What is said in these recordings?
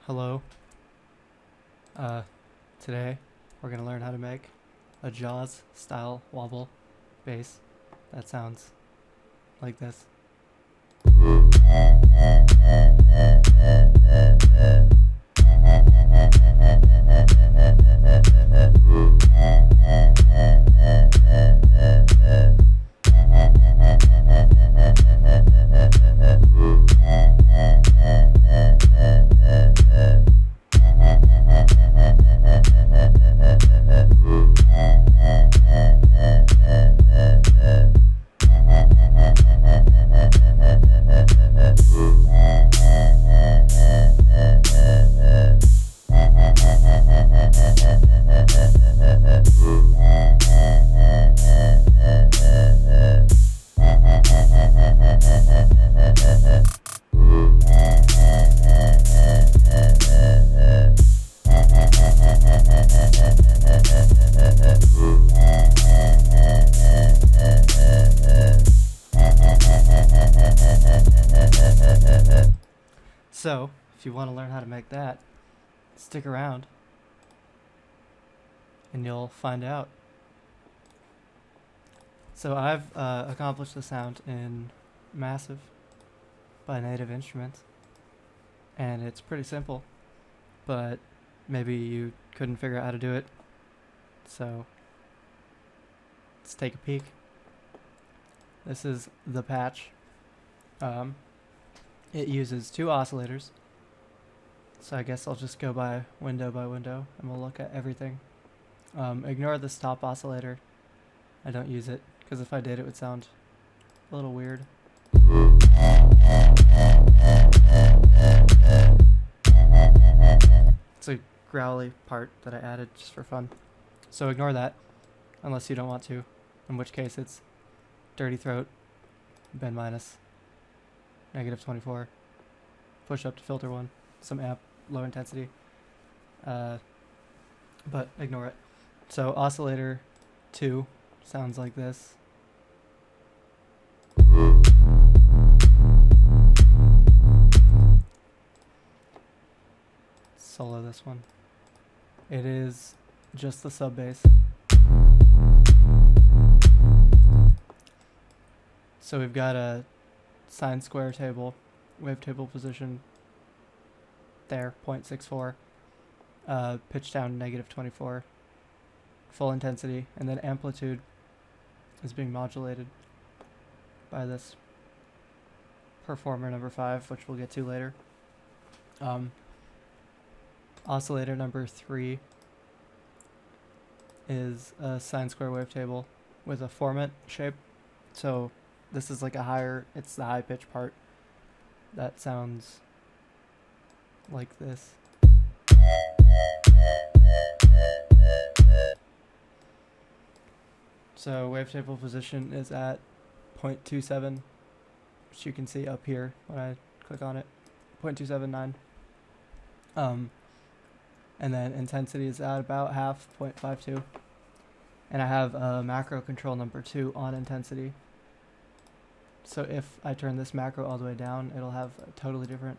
Hello. Today we're gonna learn how to make a Jauz style wobble bass that sounds like this. So, if you want to learn how to make that, stick around and you'll find out. So I've accomplished the sound in Massive by Native Instruments, and it's pretty simple, but maybe you couldn't figure out how to do it, so let's take a peek. This is the patch. It uses two oscillators, so I guess I'll just go by window and we'll look at everything. Ignore this top oscillator. I don't use it because if I did it would sound a little weird. It's a growly part that I added just for fun, so ignore that unless you don't want to, in which case it's dirty throat, bend minus, -24, push up to filter 1, some amp, low intensity, but ignore it. So oscillator 2 sounds like this. Solo this one. It is just the sub bass. So we've got a sine square table, wavetable position there, 0.64, pitch down -24, full intensity, and then amplitude is being modulated by this performer number 5, which we'll get to later. Oscillator number 3 is a sine square wavetable with a formant shape, so this is like a higher, it's the high pitch part that sounds like this. So wavetable position is at 0.27, which you can see up here when I click on it, 0.279. And then intensity is at about half, 0.52. And I have a macro control number 2 on intensity. So if I turn this macro all the way down, it'll have a totally different.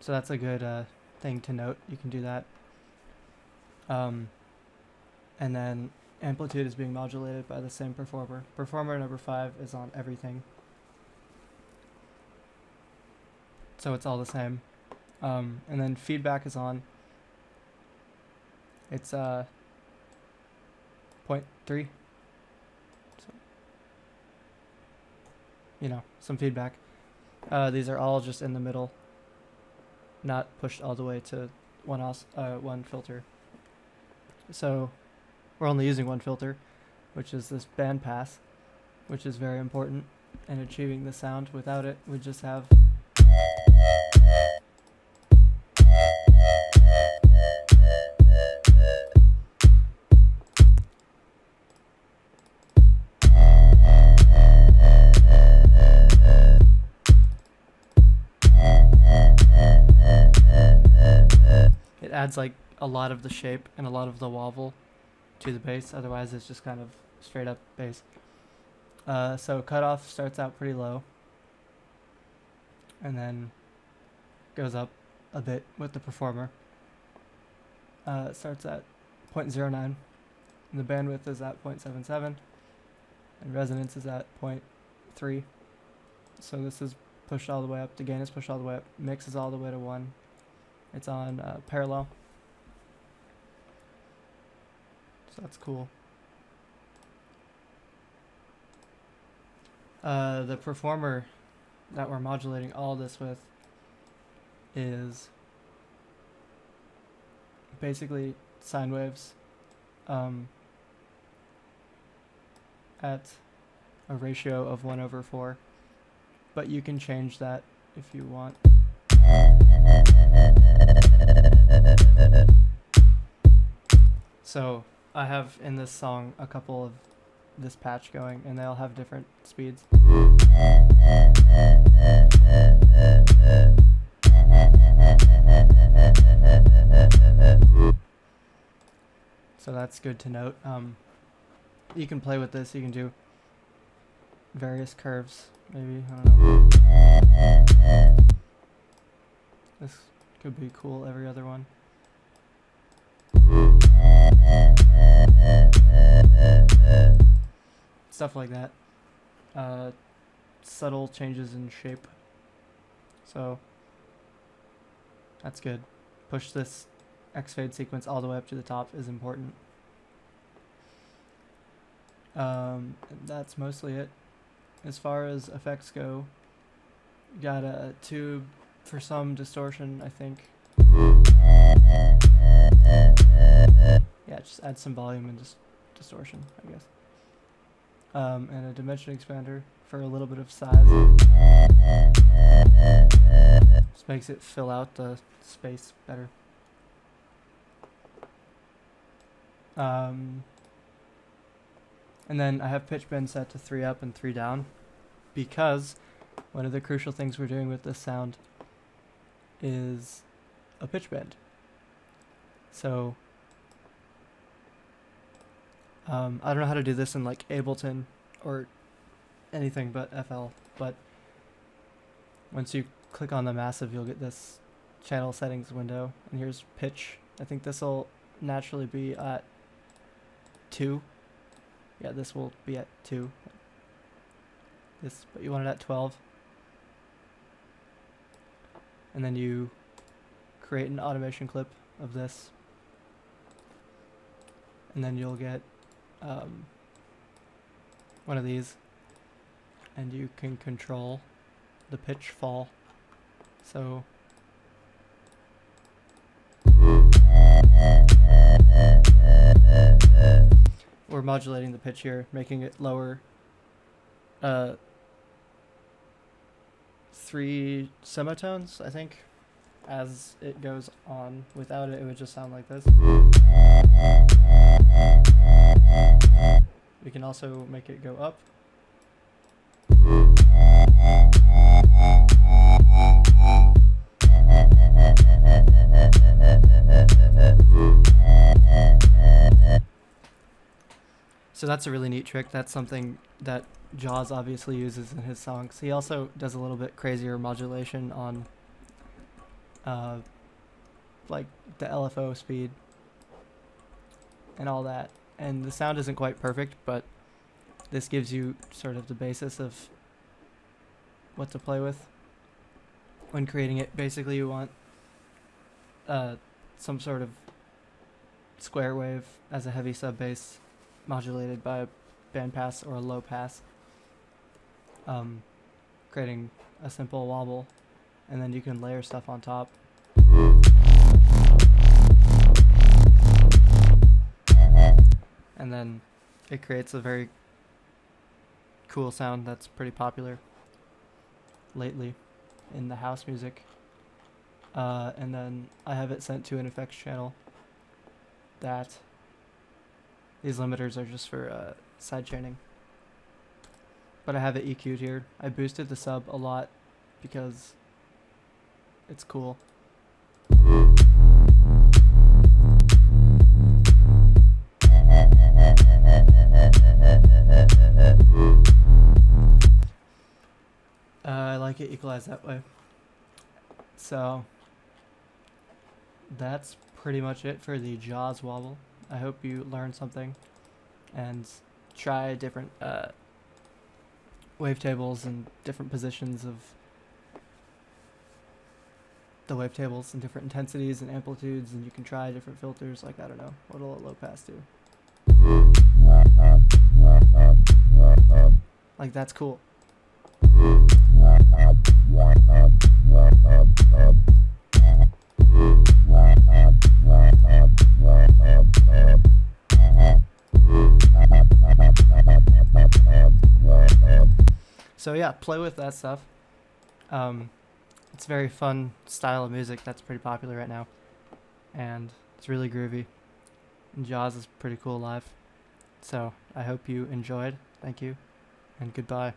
So that's a good thing to note. You can do that. And then amplitude is being modulated by the same performer. Performer number 5 is on everything. So it's all the same. And then feedback is on. It's 0.3. So, you know, some feedback. These are all just in the middle, not pushed all the way to one filter. So we're only using one filter, which is this band pass, which is very important in achieving the sound. Without it, we just have it adds like a lot of the shape and a lot of the wobble to the bass, otherwise it's just kind of straight up bass. So cutoff starts out pretty low and then goes up a bit with the performer. It starts at 0.09 and the bandwidth is at 0.77 and resonance is at 0.3. So this is pushed all the way up, the gain is pushed all the way up, mix is all the way to 1. It's on parallel. So that's cool. The performer that we're modulating all this with is basically sine waves at a ratio of 1/4, but you can change that if you want. So I have in this song a couple of this patch going and they all have different speeds. So that's good to note. You can play with this, you can do various curves, maybe, I don't know. This could be cool, every other one. Stuff like that. Subtle changes in shape. So that's good. Push this X-fade sequence all the way up to the top is important. That's mostly it. As far as effects go, got a tube for some distortion, I think. Yeah, just add some volume and just distortion, I guess. And a dimension expander for a little bit of size. Just makes it fill out the space better. And then I have pitch bend set to 3 up and 3 down because one of the crucial things we're doing with this sound is a pitch bend. So I don't know how to do this in like Ableton or anything but FL, but once you click on the massive you'll get this channel settings window and here's pitch. I think this will naturally be at 2. Yeah, this will be at 2. This, but you want it at 12. And then you create an automation clip of this. And then you'll get one of these. And you can control the pitch fall. So we're modulating the pitch here, making it lower 3 semitones, I think, as it goes on. Without it, it would just sound like this. We can also make it go up. So that's a really neat trick. That's something that Jauz obviously uses in his songs. He also does a little bit crazier modulation on like the LFO speed and all that. And the sound isn't quite perfect, but this gives you sort of the basis of what to play with when creating it. Basically you want some sort of square wave as a heavy sub bass modulated by a band pass or a low pass, creating a simple wobble, and then you can layer stuff on top. And then it creates a very cool sound that's pretty popular lately in the house music. And then I have it sent to an effects channel that these limiters are just for sidechaining. But I have it EQ'd here. I boosted the sub a lot because it's cool. equalize that way. So that's pretty much it for the Jauz wobble. I hope you learned something and try different wavetables and different positions of the wavetables and different intensities and amplitudes, and you can try different filters, like, I don't know, what'll a low pass do? Like, that's cool. So yeah, play with that stuff. It's a very fun style of music that's pretty popular right now, and it's really groovy. And Jauz is pretty cool live. So I hope you enjoyed. Thank you, and goodbye.